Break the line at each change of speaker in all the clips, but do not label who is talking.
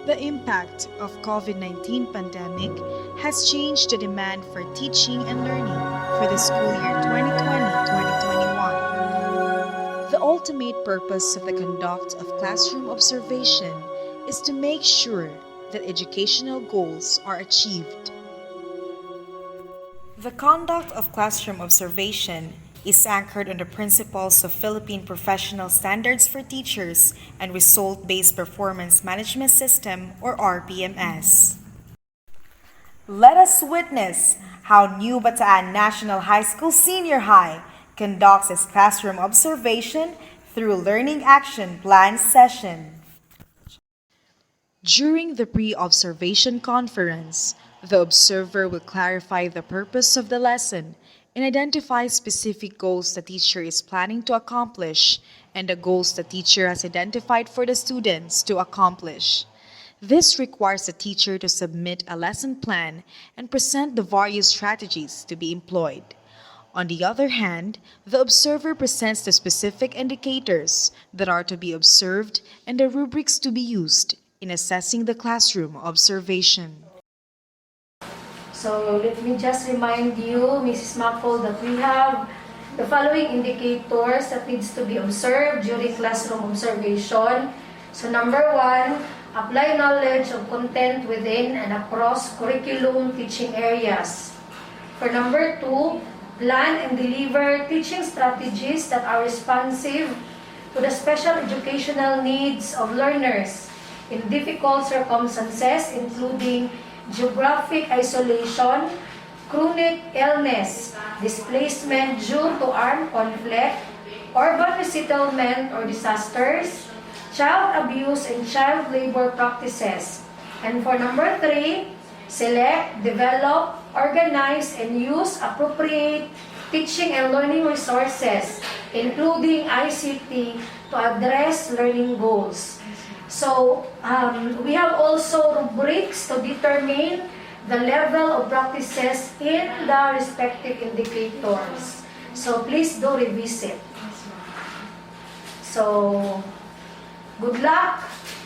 The impact of COVID-19 pandemic has changed the demand for teaching and learning for the school year 2020-2021. The ultimate purpose of the conduct of classroom observation is to make sure that educational goals are achieved. The conduct of classroom observation is anchored on the principles of Philippine Professional Standards for Teachers and Result-Based Performance Management System or RPMS. Let us witness how New Bataan National High School Senior High conducts its classroom observation through Learning Action Plan session. During the pre-observation conference, the observer will clarify the purpose of the lesson and identify specific goals the teacher is planning to accomplish and the goals the teacher has identified for the students to accomplish. This requires the teacher to submit a lesson plan and present the various strategies to be employed. On the other hand, the observer presents the specific indicators that are to be observed and the rubrics to be used in assessing the classroom observation.
So let me just remind you, Mrs. Mackle, that we have the following indicators that needs to be observed during classroom observation. So number 1, apply knowledge of content within and across curriculum teaching areas. For number 2, plan and deliver teaching strategies that are responsive to the special educational needs of learners in difficult circumstances, including geographic isolation, chronic illness, displacement due to armed conflict, urban resettlement or disasters, child abuse and child labor practices. And for number 3, select, develop, organize, and use appropriate teaching and learning resources, including ICT, to address learning goals. So, we have also rubrics to determine the level of practices in the respective indicators. So, please do revisit. So, good luck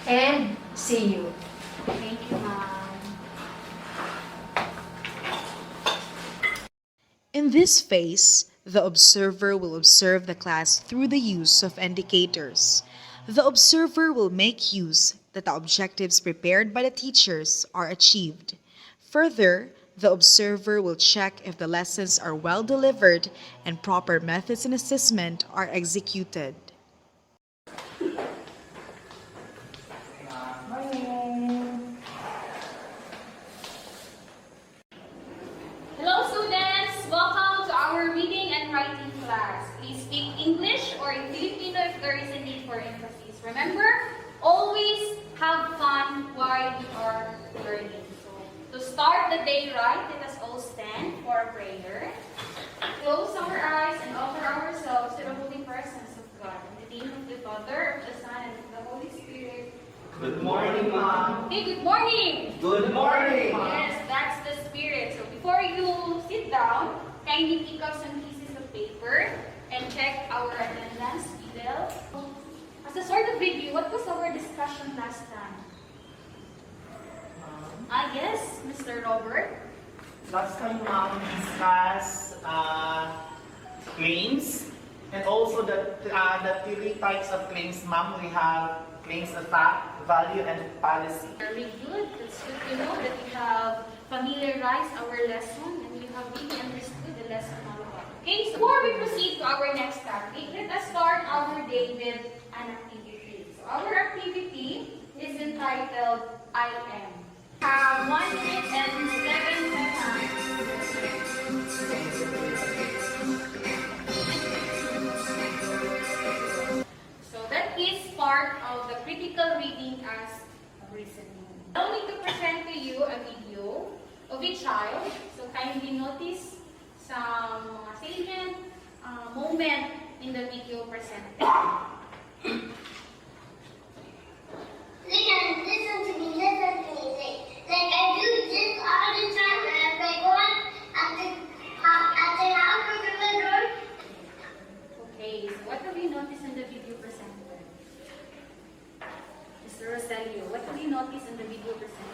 and see you.
Thank you, ma'am.
In this phase, the observer will observe the class through the use of indicators. The observer will make use that the objectives prepared by the teachers are achieved. Further, the observer will check if the lessons are well delivered and proper methods and assessment are executed.
Morning.
Hello, students! Welcome to our reading and writing class. Please speak English or in Filipino if there is a need for emphasis. Remember, always have fun while you are learning. So, to start the day right, let us all stand for a prayer. Close our eyes and offer ourselves to the holy presence of God. In the name of the Father, of the Son, and of the Holy Spirit.
Good morning, Mom.
Hey, good morning!
Good morning.
Yes, that's the spirit. So before you sit down, kindly pick up some pieces of paper and check our attendance details. As a sort of review, what was our discussion last time? I guess, Mr. Robert.
Last time, Mom, discuss claims and also the 3 types of claims, Mom. We have claims of fact, value, and policy.
Very good. That's good to know that we have familiarized our lesson and we have really understood the lesson all about. Okay, so before we proceed to our next topic, let us start our day with an activity. So our activity is entitled I am. 1 minute and 7 seconds. So that is part of the critical reading as listening. Allow me to present to you a video of a child. So kindly notice some salient moment in the video presented.
Listen to me. Like I do this all the time as I go on at the house of the door.
Okay, so what have you noticed in the video presented? Mr. Roselio, what have you noticed in the video presented?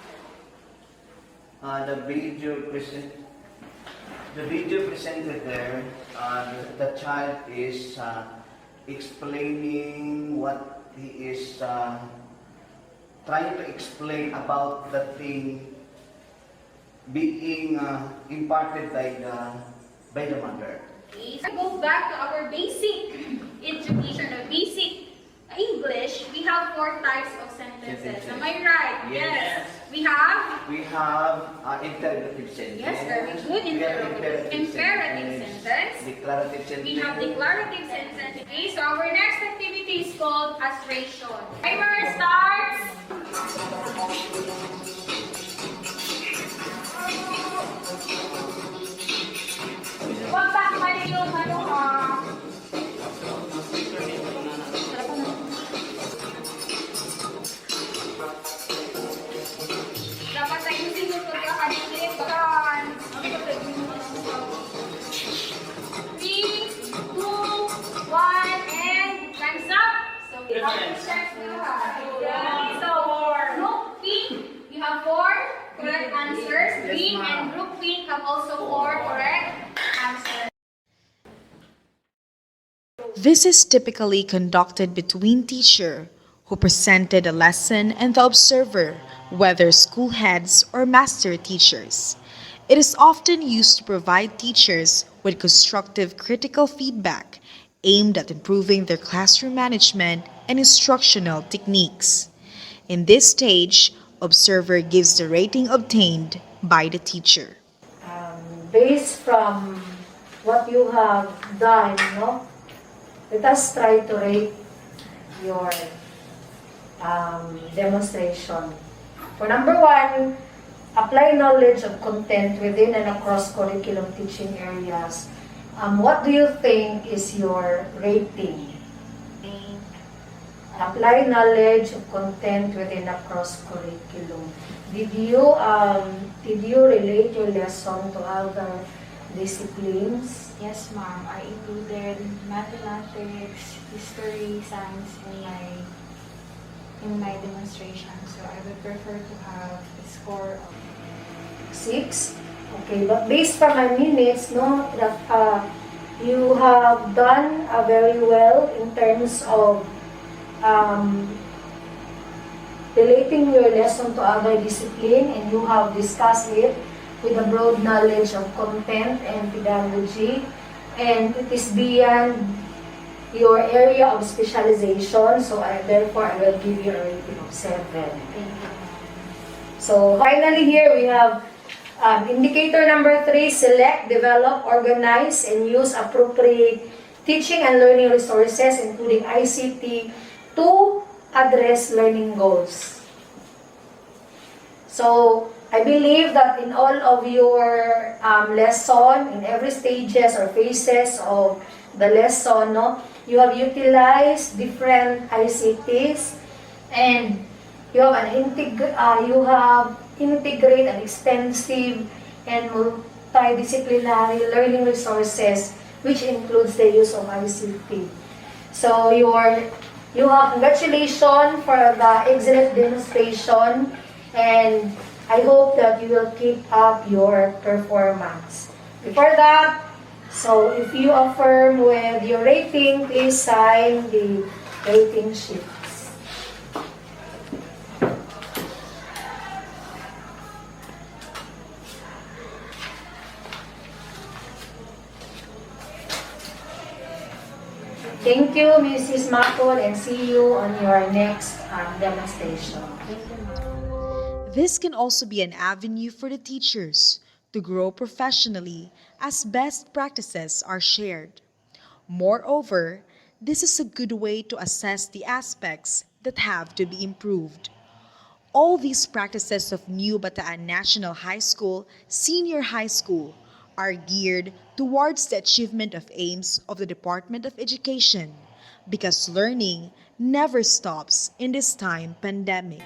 The video presented there, the child is explaining what he is trying to explain about the thing being imparted by the mother.
Okay, so go back to our basic education, or basic English. We have 4 types of sentences. Am I right?
Yes.
We have.
We have interrogative sentence.
Yes, very good.
We have
Imperative sentence.
declarative sentence.
We have declarative sentence. Okay, so our next activity is called assertion. Timer starts. Huwag bakmali yung ano ha. Dapat ayusin yung pagkakadikit. Kan. 3, 2, 1, and time's up. So we have to check okay, so group P, you have 4 correct answers. B and group P have also 4 correct answers.
This is typically conducted between teacher who presented a lesson and the observer, whether school heads or master teachers. It is often used to provide teachers with constructive critical feedback aimed at improving their classroom management and instructional techniques. In this stage, observer gives the rating obtained by the teacher.
Based from what you have done, no? Let us try to rate your demonstration. For number 1, apply knowledge of content within and across curriculum teaching areas. What do you think is your rating? Apply knowledge of content within across curriculum. Did you relate your lesson to other disciplines?
Yes, ma'am. I included mathematics, history, science in my demonstration. So I would prefer to have a score of
6. Okay, but based from my minutes, no, that you have done very well in terms of relating your lesson to other discipline, and you have discussed it with a broad knowledge of content and pedagogy, and it is beyond your area of specialization, so therefore I will give you a rating of 7. So finally here we have indicator number 3, select, develop, organize, and use appropriate teaching and learning resources, including ICT, to address learning goals. So I believe that in all of your lesson, in every stages or phases of the lesson, no, you have utilized different ICTs, and you have integrate an extensive and multidisciplinary learning resources, which includes the use of ICT. So you have congratulations for the excellent demonstration, and I hope that you will keep up your performance. Before that, so if you affirm with your rating, please sign the rating sheets. Thank you, Mrs. Makol, and see you on your next demonstration.
This can also be an avenue for the teachers to grow professionally as best practices are shared. Moreover, this is a good way to assess the aspects that have to be improved. All these practices of New Bataan National High School, Senior High School are geared towards the achievement of aims of the Department of Education, because learning never stops in this time pandemic.